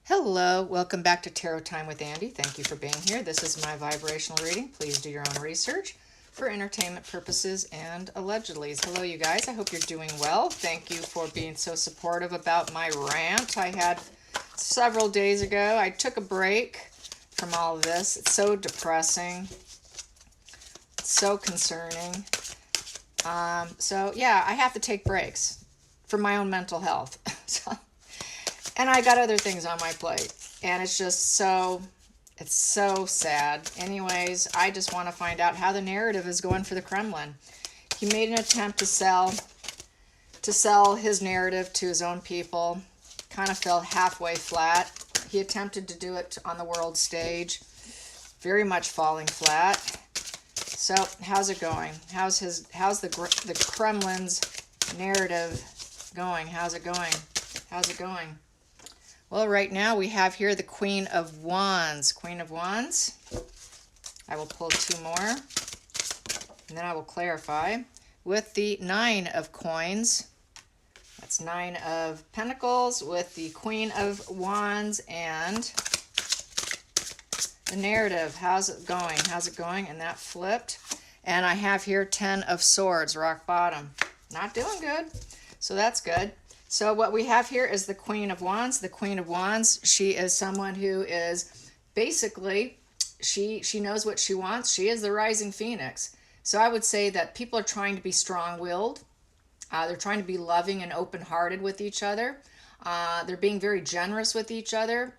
Hello, welcome back to Tarot Time with Andy. Thank you for being here. This is my vibrational reading. Please do your own research for entertainment purposes and allegedly. Hello, you guys. I hope you're doing well. Thank you for being so supportive about my rant I had several days ago. I took a break from all of this. It's so depressing. It's so concerning. Yeah, I have to take breaks for my own mental health. And I got other things on my plate. And it's so sad. Anyways, I just want to find out how the narrative is going for the Kremlin. He made an attempt to sell his narrative to his own people. Kind of fell halfway flat. He attempted to do it on the world stage. Very much falling flat. So, how's it going? How's the Kremlin's narrative going? How's it going? How's it going? Well, right now we have here the Queen of Wands. Queen of Wands. I will pull two more, and then I will clarify with the Nine of Coins. That's Nine of Pentacles with the Queen of Wands and the narrative. How's it going? How's it going? And that flipped. And I have here Ten of Swords, rock bottom. Not doing good. So that's good. So what we have here is the Queen of Wands. The Queen of Wands, she is someone who is basically, she knows what she wants. She is the rising phoenix. So I would say that people are trying to be strong-willed. They're trying to be loving and open-hearted with each other. They're being very generous with each other.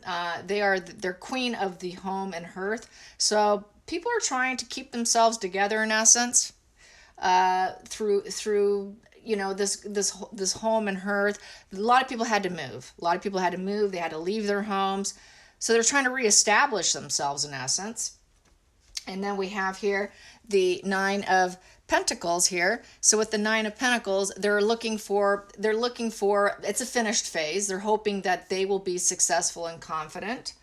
They're queen of the home and hearth. So people are trying to keep themselves together in essence through this home and hearth. A lot of people had to move. They had to leave their homes. So they're trying to reestablish themselves in essence. And then we have here the Nine of Pentacles here. So with the Nine of Pentacles, they're looking for, it's a finished phase. They're hoping that they will be successful and confident.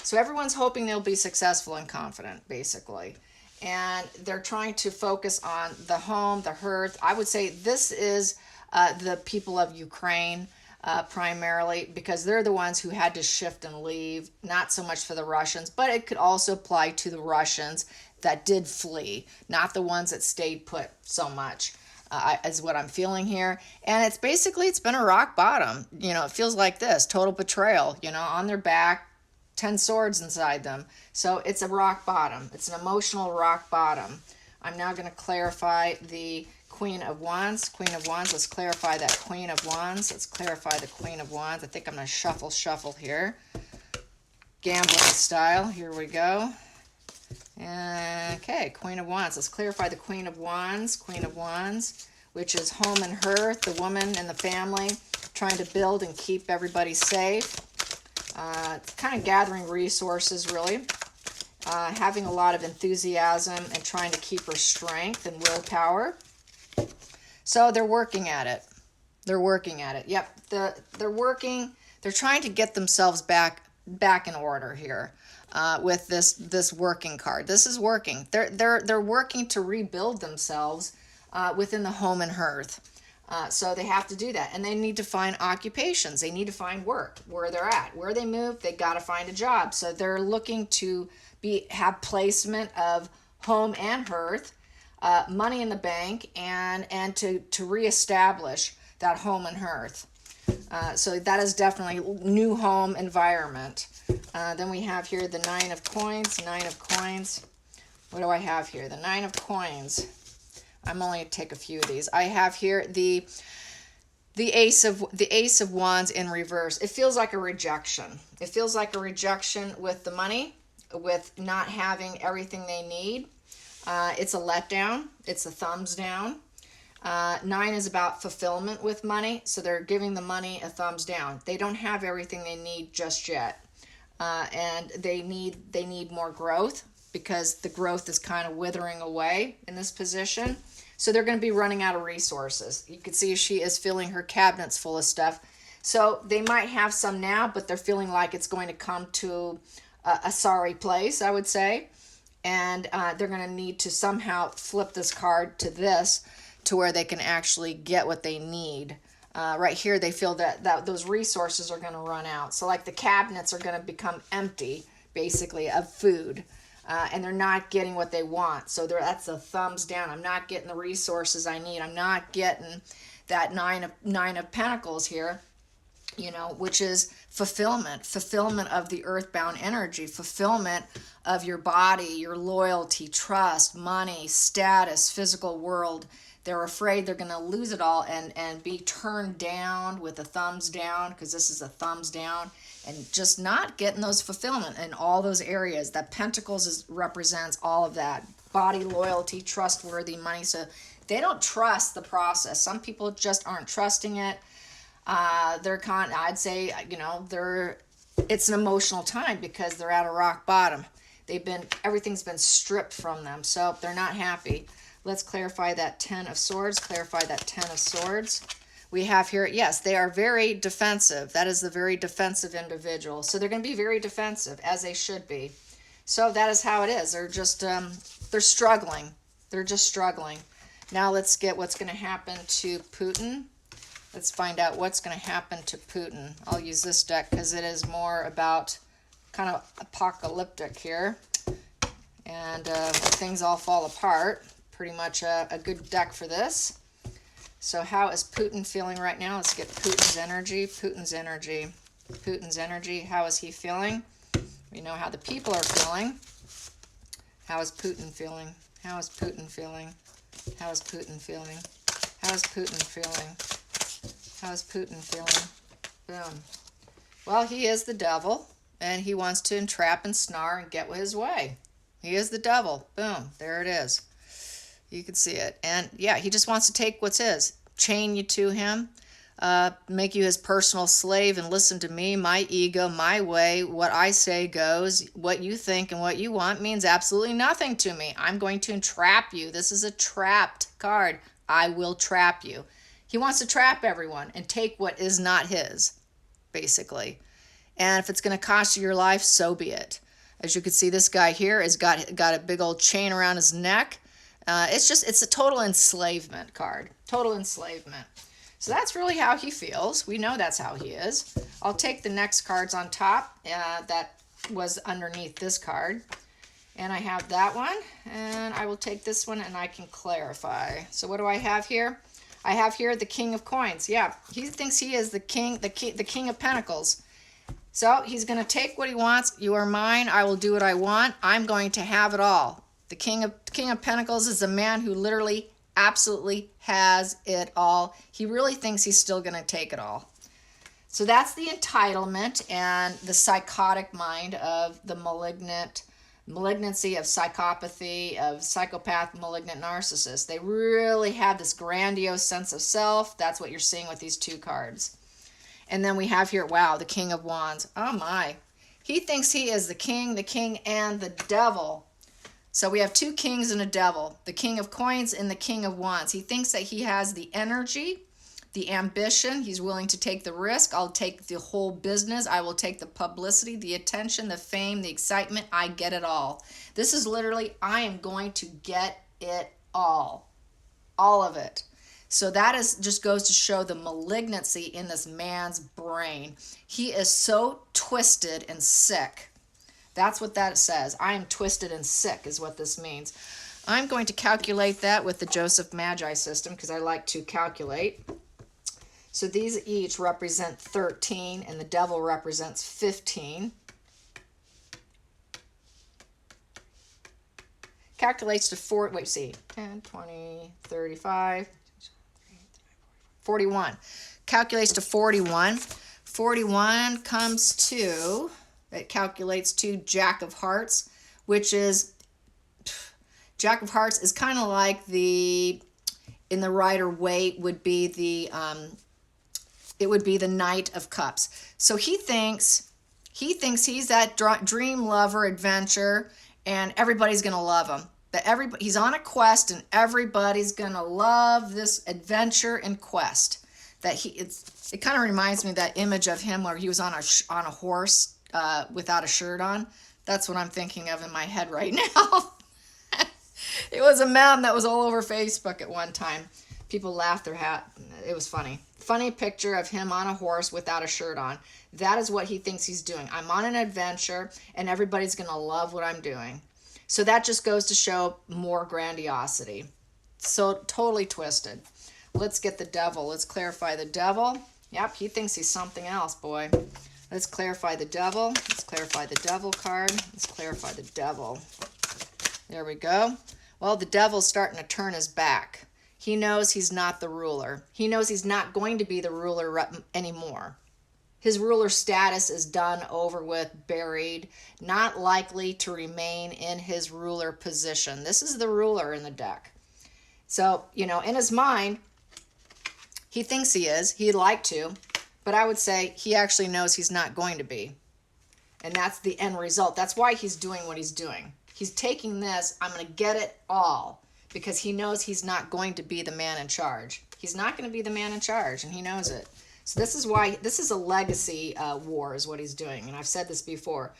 So everyone's hoping they'll be successful and confident, basically. And they're trying to focus on the home, the hearth. I would say this is the people of Ukraine primarily, because they're the ones who had to shift and leave, not so much for the Russians, but it could also apply to the Russians that did flee, not the ones that stayed put so much, is what I'm feeling here. And it's been a rock bottom. It feels like this, total betrayal, on their back, 10 swords inside them. So it's a rock bottom. It's an emotional rock bottom. I'm now going to clarify the Queen of Wands. Queen of Wands. Let's clarify that Queen of Wands. Let's clarify the Queen of Wands. I think I'm going to shuffle here. Gambling style. Here we go. Okay, Queen of Wands. Let's clarify the Queen of Wands. Queen of Wands, which is home and hearth, the woman and the family, trying to build and keep everybody safe. Kind of gathering resources, really. Having a lot of enthusiasm and trying to keep her strength and willpower. So they're working at it. Yep, they're trying to get themselves back in order here with this working card. This is working. They're working to rebuild themselves within the home and hearth. So they have to do that. And they need to find occupations. They need to find work where they're at. Where they move, they got to find a job. So they're looking to have placement of home and hearth, money in the bank, and to reestablish that home and hearth. So that is definitely new home environment. Then we have here the Nine of Coins. Nine of Coins. What do I have here? The Nine of Coins. I'm only going to take a few of these. I have here the Ace of Wands in reverse. It feels like a rejection. It feels like a rejection with the money, with not having everything they need. It's a letdown. It's a thumbs down. Nine is about fulfillment with money, so they're giving the money a thumbs down. They don't have everything they need just yet, and they need more growth, because the growth is kind of withering away in this position. So they're going to be running out of resources. You can see she is filling her cabinets full of stuff. So they might have some now, but they're feeling like it's going to come to a sorry place, I would say. And they're going to need to somehow flip this card to this, to where they can actually get what they need Right here, they feel that those resources are going to run out. So like the cabinets are going to become empty, basically, of food. And they're not getting what they want. So that's a thumbs down. I'm not getting the resources I need. I'm not getting that nine of pentacles here, which is fulfillment of the earthbound energy, fulfillment of your body, your loyalty, trust, money, status, physical world. They're afraid they're going to lose it all and be turned down with a thumbs down, because this is a thumbs down, and just not getting those fulfillment in all those areas. That Pentacles represents all of that. Body, loyalty, trustworthy, money. So they don't trust the process. Some people just aren't trusting it. I'd say, it's an emotional time because they're at a rock bottom. Everything's been stripped from them. So they're not happy. Let's clarify that 10 of Swords. Clarify that 10 of Swords. We have here, yes, they are very defensive. That is the very defensive individual. So they're going to be very defensive, as they should be. So that is how it is. They're just, they're struggling. They're just struggling. Now let's get what's going to happen to Putin. Let's find out what's going to happen to Putin. I'll use this deck because it is more about kind of apocalyptic here. And things all fall apart. Pretty much a good deck for this. So how is Putin feeling right now? Let's get Putin's energy. Putin's energy. Putin's energy. How is he feeling? We know how the people are feeling. How is Putin feeling? How is Putin feeling? How is Putin feeling? How is Putin feeling? How is Putin feeling? Boom. Well, he is the devil, and he wants to entrap and snare and get his way. He is the devil. Boom. There it is. You can see it. And yeah, he just wants to take what's his, chain you to him, make you his personal slave, and listen to me, my ego, my way, what I say goes. What you think and what you want means absolutely nothing to me. I'm going to entrap you. This is a trapped card. I will trap you. He wants to trap everyone and take what is not his, basically. And if it's going to cost you your life, so be it. As you can see, this guy here has got a big old chain around his neck. It's a total enslavement card. Total enslavement. So that's really how he feels. We know that's how he is. I'll take the next cards on top that was underneath this card. And I have that one. And I will take this one and I can clarify. So what do I have here? I have here the King of Coins. Yeah, he thinks he is the king of Pentacles. So he's going to take what he wants. You are mine. I will do what I want. I'm going to have it all. The King of Pentacles is a man who literally, absolutely has it all. He really thinks he's still going to take it all. So that's the entitlement and the psychotic mind of the malignancy of psychopathy, of psychopath, malignant narcissist. They really have this grandiose sense of self. That's what you're seeing with these two cards. And then we have here, wow, the King of Wands. Oh my. He thinks he is the king, and the devil. So we have two kings and a devil, the King of Coins and the King of Wands. He thinks that he has the energy, the ambition. He's willing to take the risk. I'll take the whole business. I will take the publicity, the attention, the fame, the excitement. I get it all. This is literally, I am going to get it all of it. So that just goes to show the malignancy in this man's brain. He is so twisted and sick. That's what that says. I am twisted and sick is what this means. I'm going to calculate that with the Joseph Magi system because I like to calculate. So these each represent 13 and the devil represents 15. Calculates to 10, 20, 35, 41. Calculates to 41. 41 comes to... It calculates to Jack of Hearts, which is, Jack of Hearts is kind of like in the Rider Waite would be it would be the Knight of Cups. So he thinks he's that dream lover, adventure, and everybody's going to love him. But he's on a quest, and everybody's going to love this adventure and quest. It kind of reminds me of that image of him where he was on a horse, without a shirt on. That's what I'm thinking of in my head right now. It was a meme that was all over Facebook at one time. People laughed their hat. It was funny. funny picture of him on a horse without a shirt on. That is what he thinks he's doing. I'm on an adventure and everybody's going to love what I'm doing. So that just goes to show more grandiosity. So totally twisted. Let's get the devil. Let's clarify the devil. Yep, he thinks he's something else, boy. Let's clarify the devil. Let's clarify the devil card. Let's clarify the devil. There we go. Well, the devil's starting to turn his back. He knows he's not the ruler. He knows he's not going to be the ruler anymore. His ruler status is done, over with, buried, not likely to remain in his ruler position. This is the ruler in the deck. So, you know, in his mind, he thinks he is. He'd like to, but I would say he actually knows he's not going to be. And that's the end result. That's why he's doing what he's doing. He's taking this, I'm going to get it all, because he knows he's not going to be the man in charge. He's not going to be the man in charge, and he knows it. So this is why, this is a legacy war is what he's doing. And I've said this before.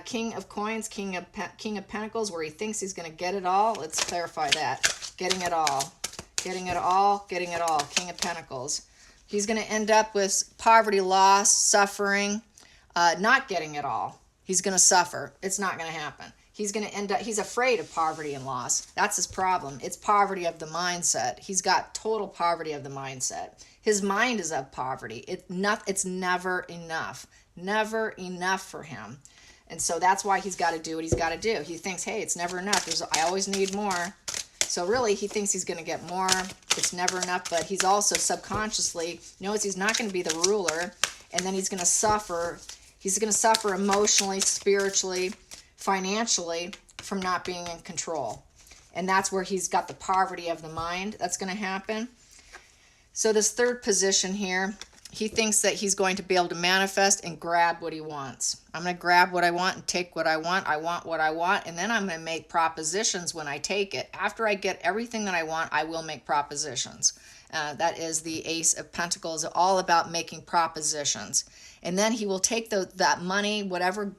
King of Coins, King of Pentacles, where he thinks he's going to get it all. Let's clarify that. Getting it all. Getting it all. Getting it all. King of Pentacles. He's going to end up with poverty, loss, suffering, not getting it all. He's going to suffer. It's not going to happen. He's going to end up, he's afraid of poverty and loss. That's his problem. It's poverty of the mindset. He's got total poverty of the mindset. His mind is of poverty. It's never enough. Never enough for him. And so that's why he's got to do what he's got to do. He thinks, hey, it's never enough. I always need more. So really, he thinks he's going to get more. It's never enough. But he's also subconsciously knows he's not going to be the ruler. And then he's going to suffer. He's going to suffer emotionally, spiritually, financially from not being in control. And that's where he's got the poverty of the mind that's going to happen. So this third position here, he thinks that he's going to be able to manifest and grab what he wants. I'm going to grab what I want and take what I want. I want what I want, and then I'm going to make propositions when I take it. After I get everything that I want, I will make propositions. That is the Ace of Pentacles, all about making propositions. And then he will take that money, whatever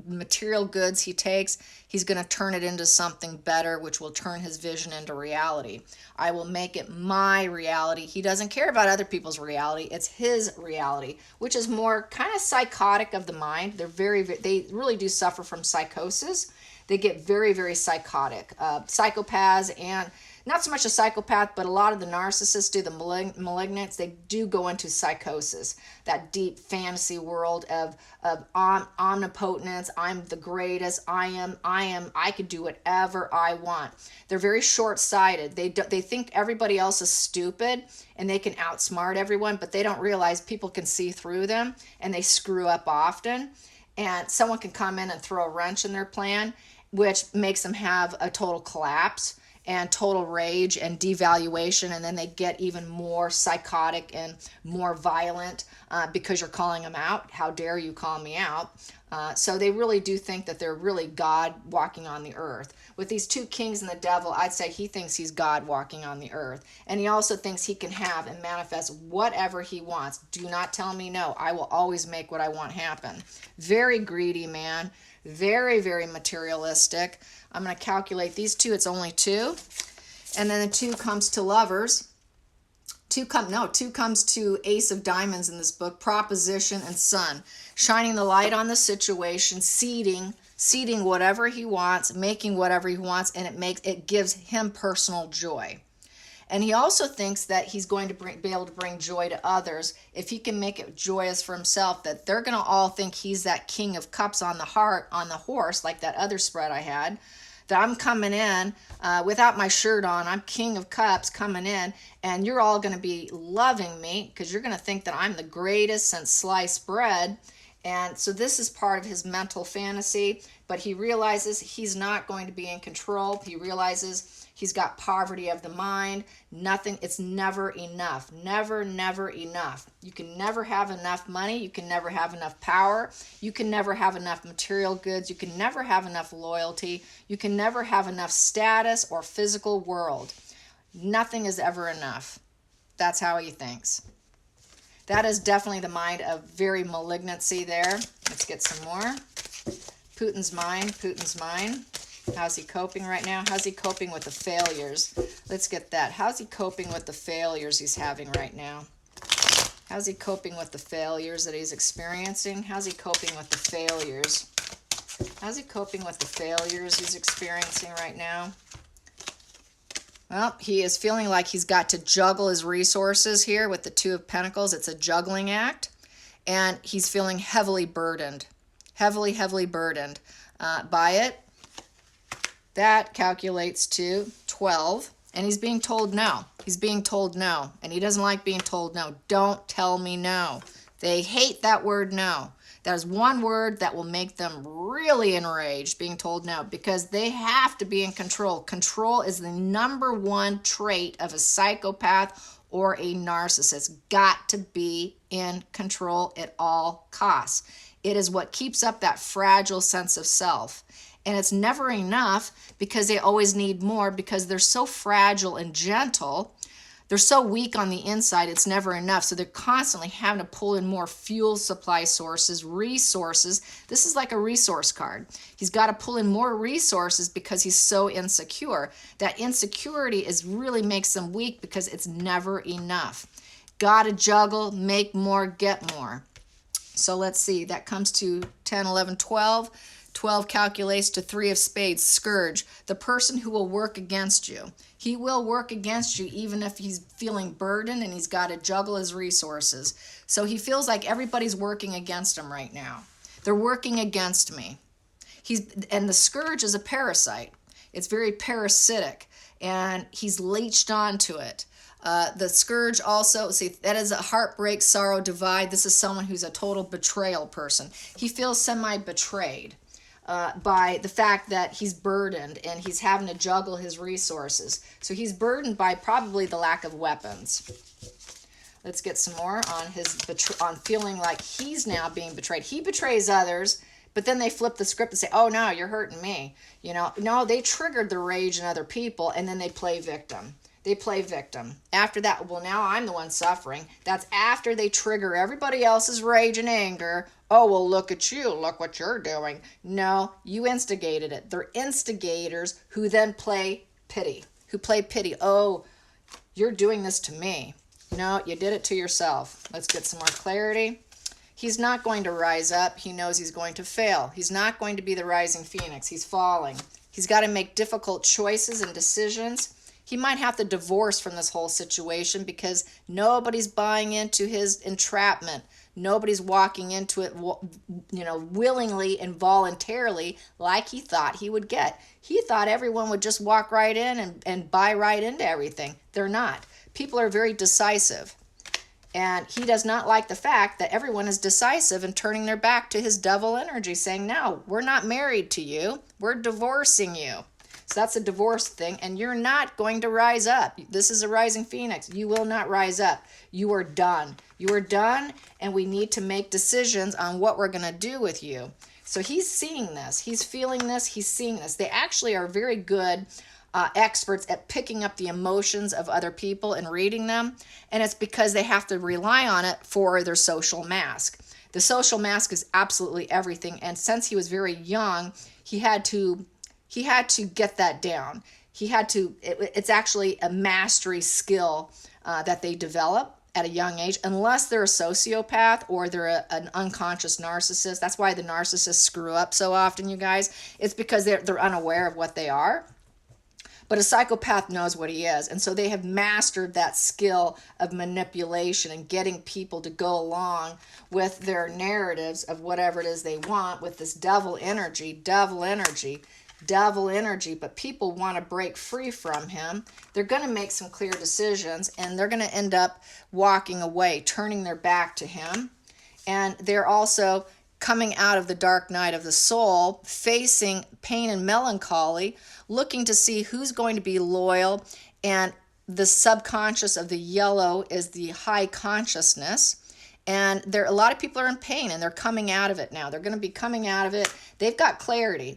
material goods he takes, he's going to turn it into something better, which will turn his vision into reality. I will make it my reality. He doesn't care about other people's reality. It's his reality, which is more kind of psychotic of the mind. They really do suffer from psychosis. They get very, very psychotic. Psychopaths, and not so much a psychopath, but a lot of the narcissists do, the malignants, they do go into psychosis, that deep fantasy world of omnipotence. I'm the greatest. I could do whatever I want. They're very short-sighted. They think everybody else is stupid and they can outsmart everyone, but they don't realize people can see through them, and they screw up often. And someone can come in and throw a wrench in their plan, which makes them have a total collapse and total rage and devaluation, and then they get even more psychotic and more violent because you're calling them out. How dare you call me out? So they really do think that they're really God walking on the earth. With these two kings and the devil, I'd say he thinks he's God walking on the earth. And he also thinks he can have and manifest whatever he wants. Do not tell me no. I will always make what I want happen. Very greedy man. Very, very materialistic. I'm going to calculate these two. It's only two. And then the two comes to lovers. Two comes to Ace of Diamonds in this book. Proposition and Sun. Shining the light on the situation, seeding whatever he wants, making whatever he wants, and it gives him personal joy. And he also thinks that he's going to be able to bring joy to others if he can make it joyous for himself, that they're going to all think he's that King of Cups on the horse, like that other spread I had, that I'm coming in without my shirt on. I'm King of Cups coming in, and you're all going to be loving me because you're going to think that I'm the greatest since sliced bread. And so this is part of his mental fantasy, but he realizes he's not going to be in control. He realizes he's got poverty of the mind. It's never enough. Never, never enough. You can never have enough money. You can never have enough power. You can never have enough material goods. You can never have enough loyalty. You can never have enough status or physical world. Nothing is ever enough. That's how he thinks. That is definitely the mind of very malignancy there. Let's get some more. Putin's mind. How's he coping right now? How's he coping with the failures? Let's get that. How's he coping with the failures he's having right now? How's he coping with the failures that he's experiencing? How's he coping with the failures? How's he coping with the failures he's experiencing right now? Well, he is feeling like he's got to juggle his resources here with the Two of Pentacles. It's a juggling act. And he's feeling heavily burdened. Heavily burdened by it. That calculates to 12. And he's being told no. He's being told no. And he doesn't like being told no. Don't tell me no. They hate that word no. That is one word that will make them really enraged, being told no, because they have to be in control. Control is the number one trait of a psychopath or a narcissist. Got to be in control at all costs. It is what keeps up that fragile sense of self. And it's never enough because they always need more because they're so fragile and gentle. They're so weak on the inside, it's never enough. So they're constantly having to pull in more fuel supply sources, resources. This is like a resource card. He's got to pull in more resources because he's so insecure. That insecurity really makes them weak because it's never enough. Got to juggle, make more, get more. So let's see, that comes to 10, 11, 12. 12 calculates to 3 of spades, scourge, the person who will work against you. He will work against you even if he's feeling burdened and he's got to juggle his resources. So he feels like everybody's working against him right now. They're working against me. And the scourge is a parasite. It's very parasitic and he's leeched onto it. The scourge also, see, that is a heartbreak, sorrow, divide. This is someone who's a total betrayal person. He feels semi-betrayed. By the fact that he's burdened and he's having to juggle his resources. So he's burdened by probably the lack of weapons. Let's get some more on feeling like he's now being betrayed. He betrays others, but then they flip the script and say, oh, no, you're hurting me. No, they triggered the rage in other people, and then they play victim. They play victim. After that, well, now I'm the one suffering. That's after they trigger everybody else's rage and anger. Oh, well, look at you. Look what you're doing. No, you instigated it. They're instigators who then play pity. Oh, you're doing this to me. No, you did it to yourself. Let's get some more clarity. He's not going to rise up. He knows he's going to fail. He's not going to be the rising phoenix. He's falling. He's got to make difficult choices and decisions. He might have to divorce from this whole situation because nobody's buying into his entrapment. Nobody's walking into it, willingly and voluntarily like he thought he would get. He thought everyone would just walk right in and buy right into everything. They're not. People are very decisive. And he does not like the fact that everyone is decisive and turning their back to his devil energy, saying, no, we're not married to you. We're divorcing you. So that's a divorce thing, and you're not going to rise up. This is a rising phoenix. You will not rise up. You are done. You are done, and we need to make decisions on what we're going to do with you. So he's seeing this. He's feeling this. He's seeing this. They actually are very good experts at picking up the emotions of other people and reading them, and it's because they have to rely on it for their social mask. The social mask is absolutely everything, and since he was very young, he had to get that down. It's actually a mastery skill that they develop at a young age, unless they're a sociopath or they're an unconscious narcissist. That's why the narcissists screw up so often, you guys. It's because they're unaware of what they are. But a psychopath knows what he is. And so they have mastered that skill of manipulation and getting people to go along with their narratives of whatever it is they want with this devil energy, but people want to break free from him. They're going to make some clear decisions, and they're going to end up walking away, turning their back to him. And they're also coming out of the dark night of the soul, facing pain and melancholy, looking to see who's going to be loyal. And the subconscious of the yellow is the high consciousness. And a lot of people are in pain, and they're coming out of it now. They're going to be coming out of it. They've got clarity.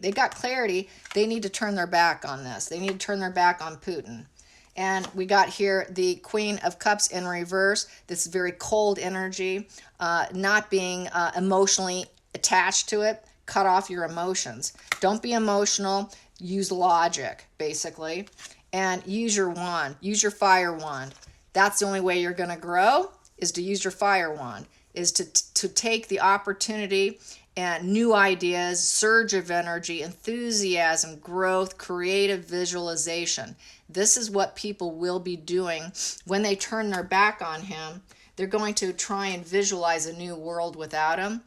They need to turn their back on this. They need to turn their back on Putin. And we got here the Queen of Cups in reverse. This very cold energy, not being emotionally attached to it. Cut off your emotions. Don't be emotional. Use logic, basically. And use your wand. Use your fire wand. That's the only way you're going to grow, is to use your fire wand, is to take the opportunity and new ideas, surge of energy, enthusiasm, growth, creative visualization. This is what people will be doing when they turn their back on him. They're going to try and visualize a new world without him.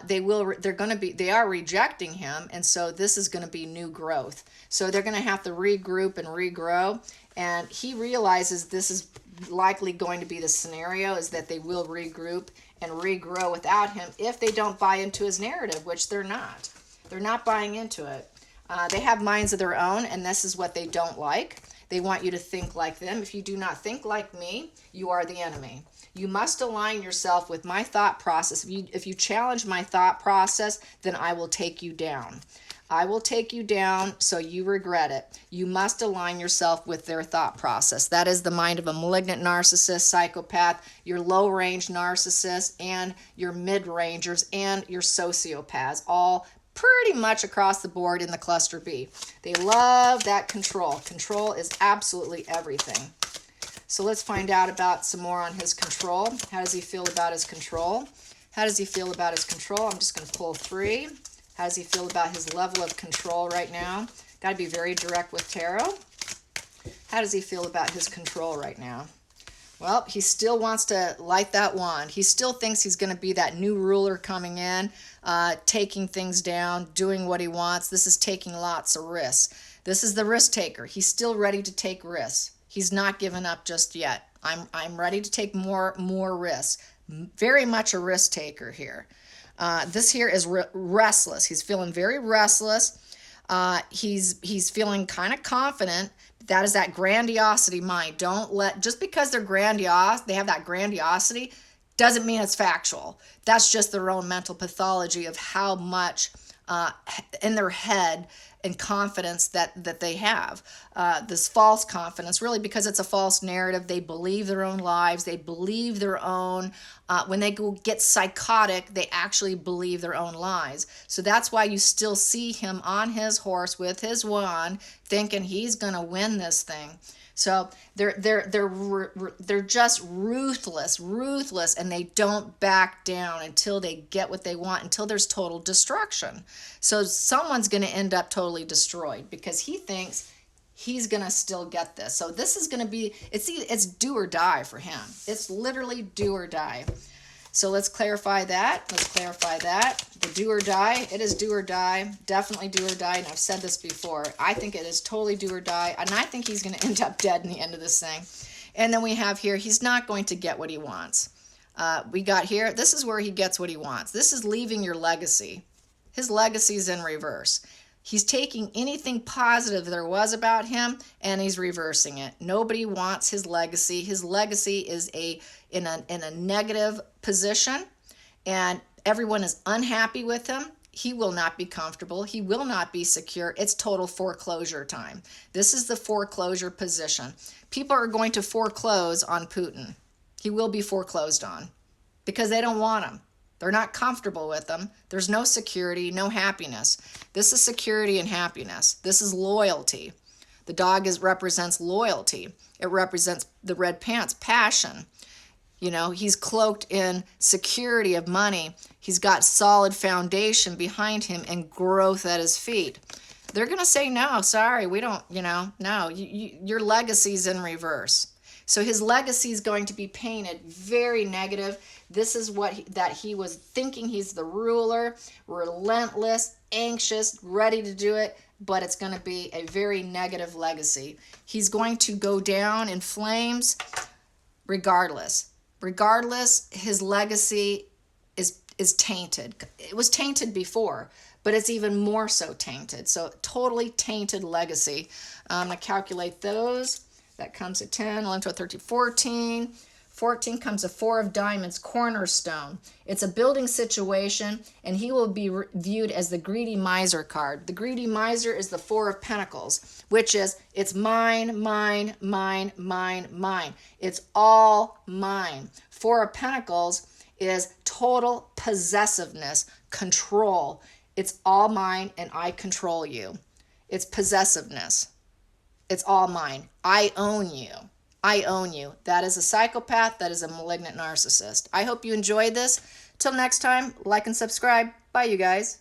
They are rejecting him, and so this is going to be new growth. So they're going to have to regroup and regrow, and he realizes this is likely going to be the scenario, is that they will regroup and regrow without him if they don't buy into his narrative, which they're not. They're not buying into it. They have minds of their own, and this is what they don't like. They want you to think like them. If you do not think like me, you are the enemy. You must align yourself with my thought process. If you challenge my thought process, then I will take you down. I will take you down so you regret it. You must align yourself with their thought process. That is the mind of a malignant narcissist, psychopath, your low-range narcissist, and your mid-rangers, and your sociopaths, all pretty much across the board in the cluster B. They love that control. Control is absolutely everything. So let's find out about some more on his control. How does he feel about his control? How does he feel about his control? I'm just going to pull 3. How does he feel about his level of control right now? Got to be very direct with tarot. How does he feel about his control right now? Well, he still wants to light that wand. He still thinks he's going to be that new ruler coming in, taking things down, doing what he wants. This is taking lots of risks. This is the risk taker. He's still ready to take risks. He's not given up just yet. I'm ready to take more risks. Very much a risk taker here. This here is restless. He's feeling very restless. He's feeling kind of confident. That is that grandiosity mind. Just because they're grandiose, they have that grandiosity, doesn't mean it's factual. That's just their own mental pathology of how much in their head and confidence that they have. This false confidence, really, because it's a false narrative. They believe their own lives. They believe their own, when they get psychotic, they actually believe their own lies. So that's why you still see him on his horse with his wand, thinking he's going to win this thing. So they're just ruthless, and they don't back down until they get what they want, until there's total destruction. So someone's going to end up totally destroyed because he thinks he's going to still get this. So this is going to be, it's do or die for him. It's literally do or die. So let's clarify that. The do or die, it is do or die. Definitely do or die. And I've said this before. I think it is totally do or die. And I think he's going to end up dead in the end of this thing. And then we have here, he's not going to get what he wants. We got here, this is where he gets what he wants. This is leaving your legacy. His legacy is in reverse. He's taking anything positive there was about him and he's reversing it. Nobody wants his legacy. His legacy is in a negative position, and everyone is unhappy with him. He will not be comfortable. He will not be secure. It's total foreclosure time. This is the foreclosure position. People are going to foreclose on Putin. He will be foreclosed on because they don't want him. They're not comfortable with them. There's no security, no happiness. This is security and happiness. This is loyalty. The dog represents loyalty. It represents the red pants, passion. You know, he's cloaked in security of money. He's got solid foundation behind him and growth at his feet. They're going to say, no, sorry, we don't, no, your legacy's in reverse. So his legacy is going to be painted very negative. This is that he was thinking he's the ruler, relentless, anxious, ready to do it, but it's going to be a very negative legacy. He's going to go down in flames regardless. Regardless, his legacy is tainted. It was tainted before, but it's even more so tainted. So totally tainted legacy. I'm going to calculate those. That comes at 10, 11, 12, 13, 14. 14 comes a 4 of diamonds, cornerstone. It's a building situation, and he will be viewed as the greedy miser card. The greedy miser is the 4 of pentacles, which is, it's mine, mine, mine, mine, mine. It's all mine. 4 of pentacles is total possessiveness, control. It's all mine, and I control you. It's possessiveness. It's all mine. I own you. I own you. That is a psychopath. That is a malignant narcissist. I hope you enjoyed this. Till next time, like and subscribe. Bye, you guys.